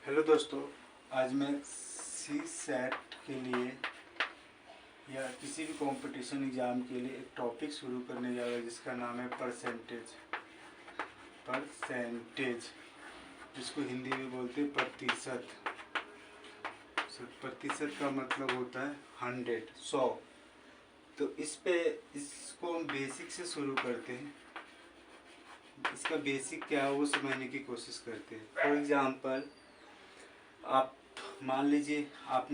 Hello दोस्तों, आज मैं सी सेट के लिए या किसी भी कंपटीशन एग्ज़ाम के लिए एक टॉपिक शुरू करने जा रहा हूँ जिसका नाम है परसेंटेज। जिसको हिंदी में बोलते हैं प्रतिशत। प्रतिशत का मतलब होता है 100। तो इसको हम बेसिक से शुरू करते हैं। इसका बेसिक क्या है वो समझने की कोशिश करते हैं। फॉर एग्जांपल, आप मान लीजिए आप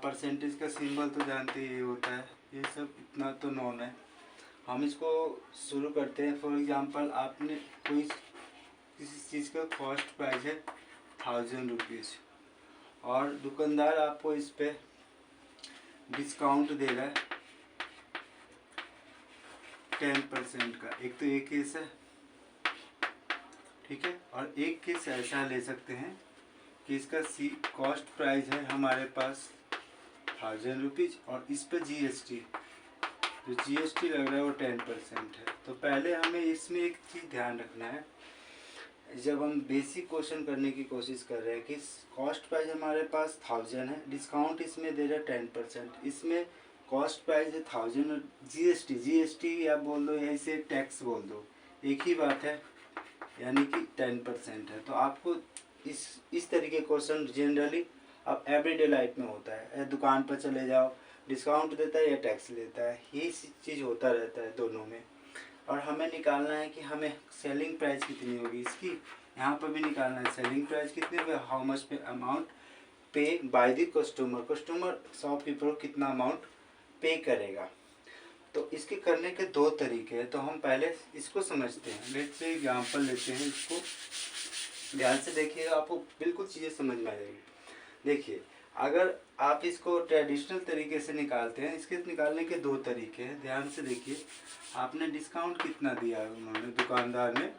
परसेंटेज का सिंबल तो जानते ही होता है, ये सब इतना तो नॉन है। हम इसको शुरू करते हैं। फॉर एग्जांपल, आपने कोई किसी चीज़ का कॉस्ट प्राइस है 1000 रुपीज़ और दुकानदार आपको इस पे डिस्काउंट दे रहा है 10% का। एक तो एक केस है, ठीक है। और एक केस ऐसा ले सकते हैं कि इसका कॉस्ट प्राइस है हमारे पास 1000 रुपीज़ और इस पर जीएसटी लग रहा है वो 10% है। तो पहले हमें इसमें एक चीज़ ध्यान रखना है, जब हम बेसिक क्वेश्चन करने की कोशिश कर रहे हैं कि कॉस्ट प्राइस हमारे पास 1000 है, डिस्काउंट इसमें दे रहा है 10%, इसमें कॉस्ट प्राइस है 1000 और जीएसटी आप बोल दो या इसे टैक्स बोल दो, एक ही बात है, यानी कि 10% है। तो आपको इस तरीके क्वेश्चन जनरली अब एवरीडे लाइफ में होता है। दुकान पर चले जाओ, डिस्काउंट देता है या टैक्स लेता है, यही चीज़ होता रहता है दोनों में। और हमें निकालना है कि हमें सेलिंग प्राइस कितनी होगी इसकी, यहाँ पर भी निकालना है सेलिंग प्राइस कितनी होगी, हाउ मच पे अमाउंट पे बाय द कस्टमर शॉपकीपर को कितना अमाउंट पे करेगा। तो इसके करने के दो तरीके हैं। तो हम पहले इसको समझते हैं। लेट्स से एग्जांपल लेते हैं, इसको ध्यान से देखिएगा, आपको बिल्कुल चीज़ें समझ में आ जाएगी। देखिए, अगर आप इसको ट्रेडिशनल तरीके से निकालते हैं, इसके निकालने के दो तरीके हैं। ध्यान से देखिए, आपने डिस्काउंट कितना दिया है, उन्होंने दुकानदार ने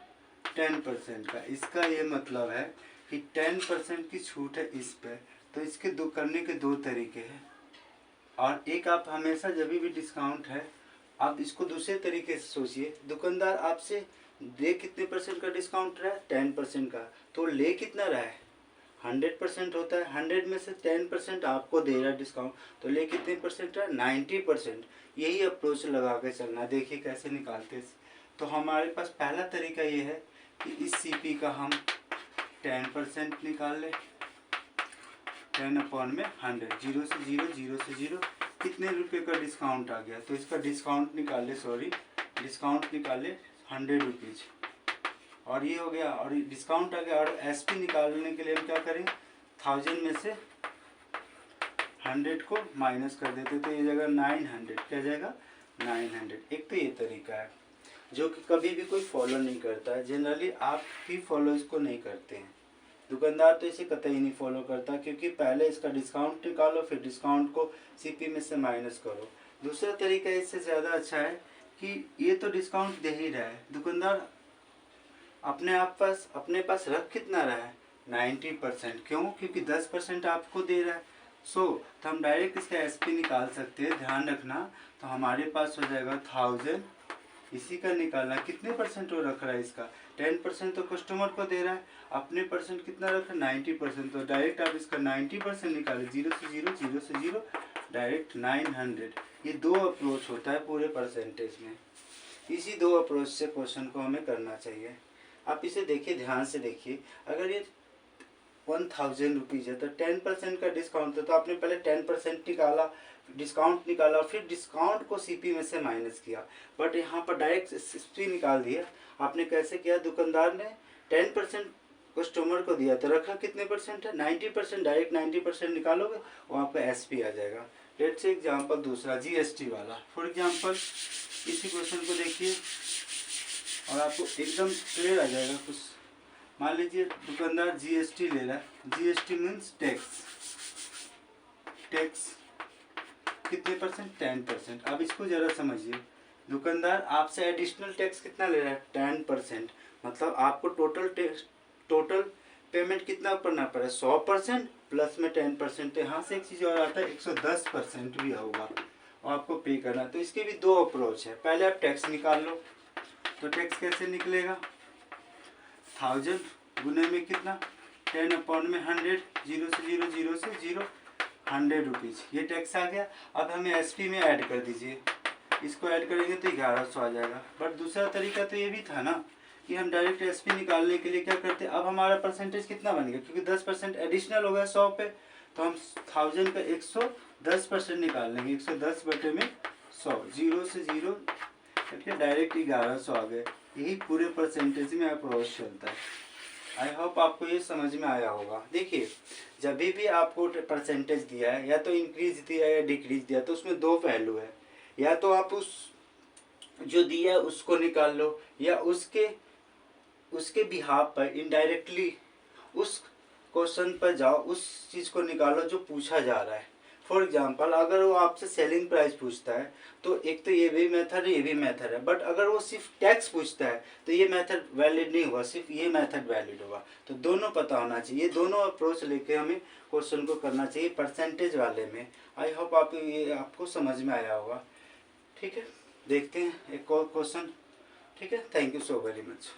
10% का। इसका ये मतलब है कि 10% की छूट है इस पे। तो इसके दो करने के दो तरीके हैं। और एक, आप हमेशा जब भी डिस्काउंट है, आप इसको दूसरे तरीके से सोचिए। दुकानदार आपसे दे कितने परसेंट का डिस्काउंट रहा है, 10% का। तो ले कितना रहा है, 100% होता है। 100 में से 10% आपको दे रहा है डिस्काउंट, तो ले कितने परसेंट है, 90%। यही अप्रोच लगा के चलना। देखिए कैसे निकालते हैं। तो हमारे पास पहला तरीका ये है कि इस सीपी का हम 10% निकाल ले। 10/100, 0 से 0, 0 से 0, कितने रुपये का डिस्काउंट आ गया। तो इसका डिस्काउंट निकाले 100 रुपीज़, और ये हो गया। और डिस्काउंट आ गया। और एसपी निकालने के लिए हम क्या करें, 1000 में से 100 को माइनस कर देते, तो ये जगह 900, क्या जाएगा 900। एक तो ये तरीका है जो कि कभी भी कोई फॉलो नहीं करता है। जनरली आप भी फॉलो इसको नहीं करते हैं, दुकानदार तो इसे कतई नहीं फॉलो करता, क्योंकि पहले इसका डिस्काउंट निकालो, फिर डिस्काउंट को सीपी में से माइनस करो। दूसरा तरीका इससे ज़्यादा अच्छा है कि ये तो डिस्काउंट दे ही रहा है, दुकानदार अपने पास रख कितना रहा है, 90%। क्यों, क्योंकि 10% आपको दे रहा है। तो हम डायरेक्ट इसका एसपी निकाल सकते हैं। ध्यान रखना, तो हमारे पास हो जाएगा 1000, इसी का निकालना कितने परसेंट वो रख रहा है, इसका 10% तो कस्टमर को दे रहा है, अपने परसेंट कितना रख रहा है, 90%। तो डायरेक्ट आप इसका 90% निकाले, 0 से 0, 0 से 0, डायरेक्ट 900। ये दो अप्रोच होता है पूरे परसेंटेज में। इसी दो अप्रोच से क्वेश्चन को हमें करना चाहिए। आप इसे देखिए, ध्यान से देखिए। अगर ये 1000 रुपीज़ है तो 10% का डिस्काउंट है, तो आपने पहले 10% निकाला, डिस्काउंट निकाला, फिर डिस्काउंट को सीपी में से माइनस किया। बट यहाँ पर डायरेक्ट सीपी निकाल दिया। आपने कैसे किया, दुकानदार ने 10% कस्टमर को दिया, तो रखा कितने परसेंट है, 90%। डायरेक्ट 90% निकालोगे, वो आपका एसपी आ जाएगा। लेट्स से एग्जाम्पल दूसरा, जीएसटी वाला। फॉर एग्जाम्पल इसी क्वेश्चन को देखिए और आपको एकदम क्लियर आ जाएगा कुछ। मान लीजिए दुकानदार जीएसटी ले रहा है। जीएसटी मीन्स टैक्स कितने परसेंट, 10%। अब इसको ज़रा समझिए, दुकानदार आपसे एडिशनल टैक्स कितना ले रहा है, 10%। मतलब आपको टोटल पेमेंट कितना करना पड़ा, 100% प्लस में 10%। तो यहाँ से एक चीज़ और आता है, 110% भी होगा और आपको पे करना। तो इसके भी दो अप्रोच है। पहले आप टैक्स निकाल लो। तो टैक्स कैसे निकलेगा, 1000 गुने में कितना, 10/100, 0 से 0, 0 से 0, 100 रुपीज़, ये टैक्स आ गया। अब हमें एसपी में ऐड कर दीजिए, इसको ऐड करेंगे तो 1100 आ जाएगा। बट दूसरा तरीका तो ये भी था ना कि हम डायरेक्ट एसपी निकालने के लिए क्या करते, अब हमारा परसेंटेज कितना बन गया, क्योंकि 10% एडिशनल हो गया 100 पे, तो हम 1000 का 110% निकाल लेंगे, 110 बटे में 100, 0 से 0 करके डायरेक्ट 1100 आ गए। यही पूरे परसेंटेज में अप्रोच चलता है। आई होप आपको ये समझ में आया होगा। देखिए, जब भी आपको परसेंटेज दिया है, या तो इंक्रीज दिया है या डिक्रीज दिया, तो उसमें दो पहलू है, या तो आप उस जो दिया है उसको निकाल लो, या उसके बिहाफ पर इनडायरेक्टली उस क्वेश्चन पर जाओ, उस चीज़ को निकालो जो पूछा जा रहा है। फॉर एग्जांपल, अगर वो आपसे सेलिंग प्राइस पूछता है तो एक तो ये भी मेथड है, ये भी मेथड है। बट अगर वो सिर्फ टैक्स पूछता है तो ये मेथड वैलिड नहीं हुआ, सिर्फ ये मेथड वैलिड होगा। तो दोनों पता होना चाहिए, दोनों अप्रोच लेके हमें क्वेश्चन को करना चाहिए परसेंटेज वाले में। आई होप आपको समझ में आया होगा। ठीक है, देखते हैं एक और क्वेश्चन। ठीक है, thank you so very much.